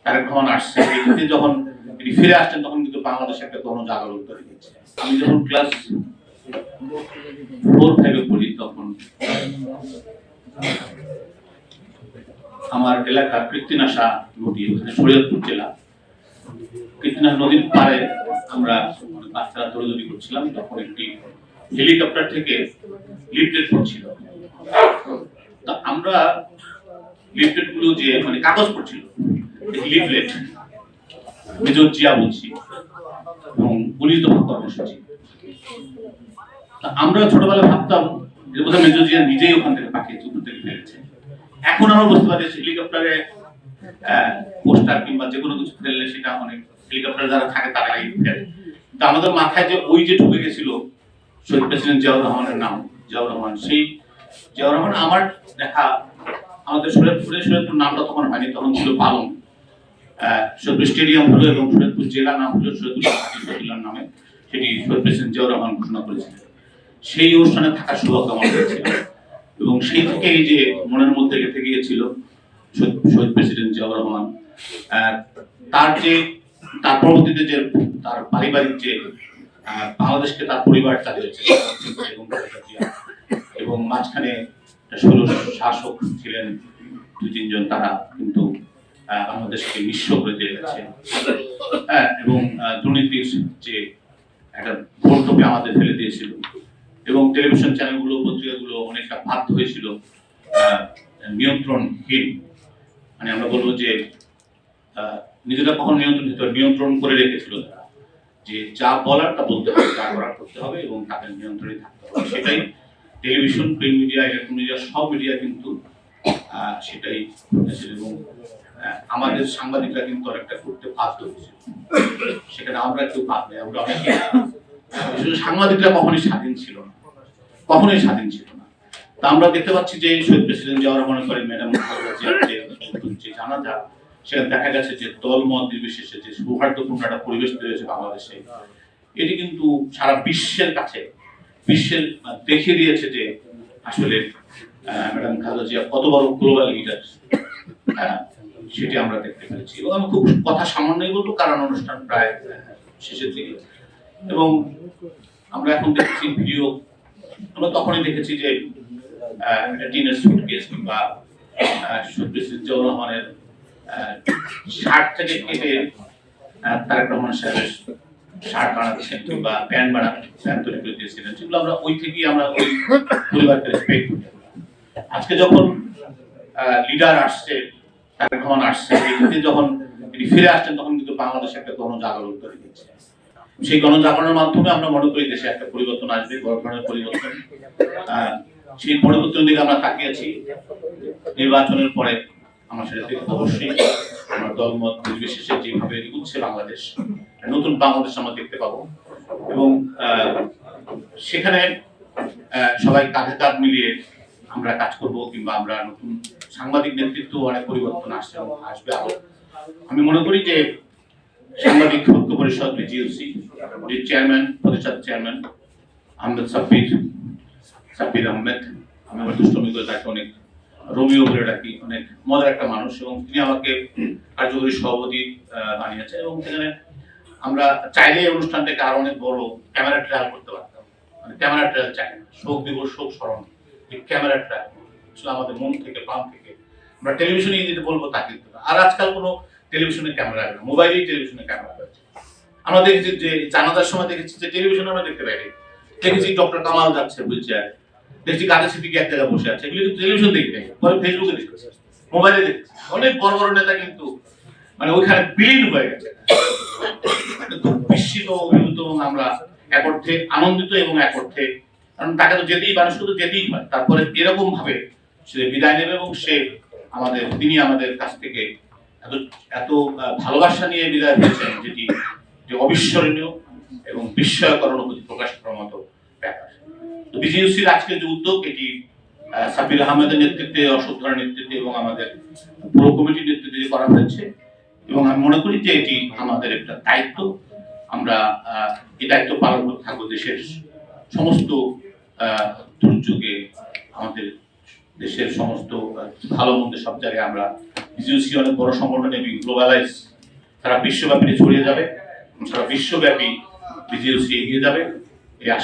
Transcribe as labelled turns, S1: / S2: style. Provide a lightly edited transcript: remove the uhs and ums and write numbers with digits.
S1: তারেক রহমান আসছে, এটিতে যখন তিনি ফিরে আসছেন তখন কিন্তু বাংলাদেশে একটা গণজাগরণ তৈরি হয়েছে। আমি যখন ক্লাস 4-5 পড়ি তখন আমার এলাকা কৃত্তিনাশা নদী, শরীয়তপুর জেলা, কৃত্তিনাশা নদীর পাড়ে আমরা বাচ্চারা দৌড়াদৌড়ি করছিলাম, তখন একটি হেলিকপ্টার থেকে লিফলেট পড়ছিল। তা আমরা লিফলেট গুলো যে মানে কাগজ পড়ছিল, লিফলেট মেজর জিয়া বলছি এবং পুলিশ দফা কর্মসূচি। আমরা ছোটবেলায় ভাবতাম যে বোধহয় মেজর জিয়া নিজেই ওখান থেকে পাঠিয়েছে, ওখান থেকে ফেলেছে। এখন আমরা বুঝতে পারছি হেলিকপ্টারে পোস্টার কিংবা যে কোনো কিছু ফেললে সেটা অনেক হেলিকপ্টার যারা থাকে তারাই ফেলে। কিন্তু আমাদের মাথায় যে ওই যে ঢুকে গেছিল শহীদ প্রেসিডেন্ট জিয়াউর রহমানের নাম, জিয়াউর রহমান, সেই জিয়াউর রহমান আমার দেখা আমাদের শরীয়তপুর নামটা তখন হয়নি, তখন ছিল পালং। শহীদপুর স্টেডিয়াম হলো এবং শরীয়তপুর জেলা নাম হলো শহীদুল্লাহ নামে, সেটি শহীদ প্রেসিডেন্ট জিয়াউর রহমান ঘোষণা করেছিলেন। সেই অনুষ্ঠানে থাকার সৌভাগ্য আমার হয়েছিল এবং সেই থেকে এই যে মনের মধ্যে গেঁথে গিয়েছিল শহীদ প্রেসিডেন্ট জিয়াউর রহমান। তার পরবর্তীতে যে তার পারিবারিক যে বাংলাদেশকে তার পরিবার চালিয়েছে এবং মাঝখানে ষোলো শাসক ছিলেন 2-3 জন, তারা কিন্তু বাংলাদেশকে নিঃস্ব করে দিয়ে গেছে এবং দুর্নীতির যে একটা ভোটকে আমাদের ফেলে দিয়েছিল এবং টেলিভিশন চ্যানেলগুলো পত্রিকাগুলো অনেকটা বাধ্য হয়েছিল নিয়ন্ত্রণহীন, মানে আমরা বলবো যে নিজেরা কখন নিয়ন্ত্রণ করে রেখেছিল তারা, যে যা বলার তা বলতে হবে, যা করার করতে হবে এবং তাদের নিয়ন্ত্রণে থাকতে হবে। সেটাই television, print media, electronic media, সব মিডিয়া কিন্তু সেটাই করেছিল এবং আমাদের সাংবাদিকরা কিন্তু অনেকটা করতে বাধ্য হয়েছিল। সেখানে আমরা কেউ বাদ নেই, আমরা অনেকে সাংবাদিকরা কখনোই স্বাধীন ছিল না, কখনোই স্বাধীন ছিল না। তা আমরা দেখতে পাচ্ছি যে শহীদ প্রেসিডেন্ট জিয়াউর রহমান করেন ম্যাডাম যে জানাজা, সেখানে দেখা গেছে যে দল মত নির্বিশেষে যে সৌহার্দ্যপূর্ণ একটা পরিবেশ তৈরি হয়েছে বাংলাদেশে, এটি কিন্তু সারা বিশ্বের কাছে দেখিয়ে দিয়েছে যে আসলে ম্যাডাম খালেদা জিয়া কত বড় গ্লোবাল লিডার, সেটি আমরা দেখতে পেরেছি। এবং আমি খুব কথা সামান্যই বলবো কারণ অনুষ্ঠান প্রায় শেষের দিকে। এবং আমরা এখন দেখছি ভিডিও, আমরা তখনই দেখেছি যে টিনের সুটকেস কিংবা জিয়াউর রহমানের শার্ট থেকে কেটে তারেক রহমান সাহেবের শার্ট বানাচ্ছেন কিংবা প্যান্ট তৈরি করে দিয়েছিলেন, সেগুলো আমরা ওই থেকেই আমরা ওই পরিবারকে রেসপেক্ট করি। আজকে যখন লিডার আসছে, তারেক রহমান আসছে, এটিতে যখন তিনি ফিরে আসছেন তখন কিন্তু বাংলাদেশে একটা গণজাগরণ তৈরি হয়েছে। সেই গণজাগরণের মাধ্যমে আমরা মনে করি দেশে একটা পরিবর্তন আসবে, বড় ধরনের পরিবর্তন। সেই পরিবর্তনের দিকে আমরা তাকিয়েছি। নির্বাচনের পরে আমার সেটা থেকে অবশ্যই আমার দলমত নির্বিশেষে যেভাবে এগোচ্ছে বাংলাদেশ, নতুন বাংলাদেশ আমরা দেখতে পাবো এবং সেখানে সবাই কাঁধে কাঁধ মিলিয়ে আমরা কাজ করব কিংবা আমরা নতুন সাংবাদিক নেতৃত্ব অনেক পরিবর্তন আসছে এবং আসবে আরো। আমি মনে করি যে সাংবাদিক ঐক্য পরিষদ বিজিএসি চেয়ারম্যান, প্রতিষ্ঠাতা চেয়ারম্যান আহমেদ সাব্বির আহমেদ, আমি আমার দুষ্টমি করে তাকে অনেক রোমিও বলে ডাকি, অনেক মজার একটা মানুষ এবং তিনি আমাকে কার্যকরী সভাপতি বানিয়েছেন এবং সেখানে আমরা চাইলে অনুষ্ঠানটাকে আরো অনেক বড় ক্যামেরা ট্রায়াল করতে পারতাম, মানে ক্যামেরা ট্রায়াল চাই না, শোক দিবস, শোক স্মরণ, ক্যামেরা ট্রায়াল আসলে আমাদের মন থেকে প্রাণ থেকে আমরা টেলিভিশনে যেতে বলবো তা কিন্তু না। আর আজকাল কোনো টেলিভিশনে ক্যামেরা না, মোবাইলেই টেলিভিশনে ক্যামেরা হয়েছে। আমরা দেখেছি যে জানাজার সময় দেখেছি যে টেলিভিশনে আমরা দেখতে পাই, দেখেছি ডক্টর কামাল যাচ্ছে বুঝছে, দেখছি কাদের সিদ্দিকী এক জায়গায় বসে আছে, এগুলো কিন্তু টেলিভিশন দেখি নাই, পরে ফেসবুকে দেখেছি, মোবাইলে দেখেছি। অনেক বড় বড় নেতা কিন্তু মানে ওইখানে বিলীন হয়ে গেছে। খুব বিস্মিত, অভিভূত এবং আমরা এক অর্থে আনন্দিত এবং এক অর্থে, কারণ তাকে তো যেতেই, মানুষকে তো যেতেই হয়, তারপরে এরকম ভাবে সে বিদায় নেবে এবং তিনি আমাদের কাছ থেকে এত ভালোবাসা নিয়ে বিদায় দিয়েছেন, যেটি অবিস্মরণীয় এবং বিস্ময়কর অনুভূতি প্রকাশ করার মতো ব্যাপার। তো বিজিএসির আজকের যে উদ্যোগ, এটি সাব্বির আহমেদের নেতৃত্বে, অশোক ধরের নেতৃত্বে এবং আমাদের পুরো কমিটির নেতৃত্বে করা হয়েছে এবং আমি মনে করি যে এটি আমাদের একটা দায়িত্ব। আমরা এই দায়িত্ব পালন করতে থাকবো দেশের সমস্ত দুর্যোগে, আমাদের দেশের সমস্ত ভালো মন্দ সব জায়গায় আমরা বিজিওসি অনেক বড় সংগঠন এবং গ্লোবালাইজ, সারা বিশ্বব্যাপী ছড়িয়ে যাবে এবং সারা বিশ্বব্যাপী বিজিওসি এগিয়ে যাবে এই আশা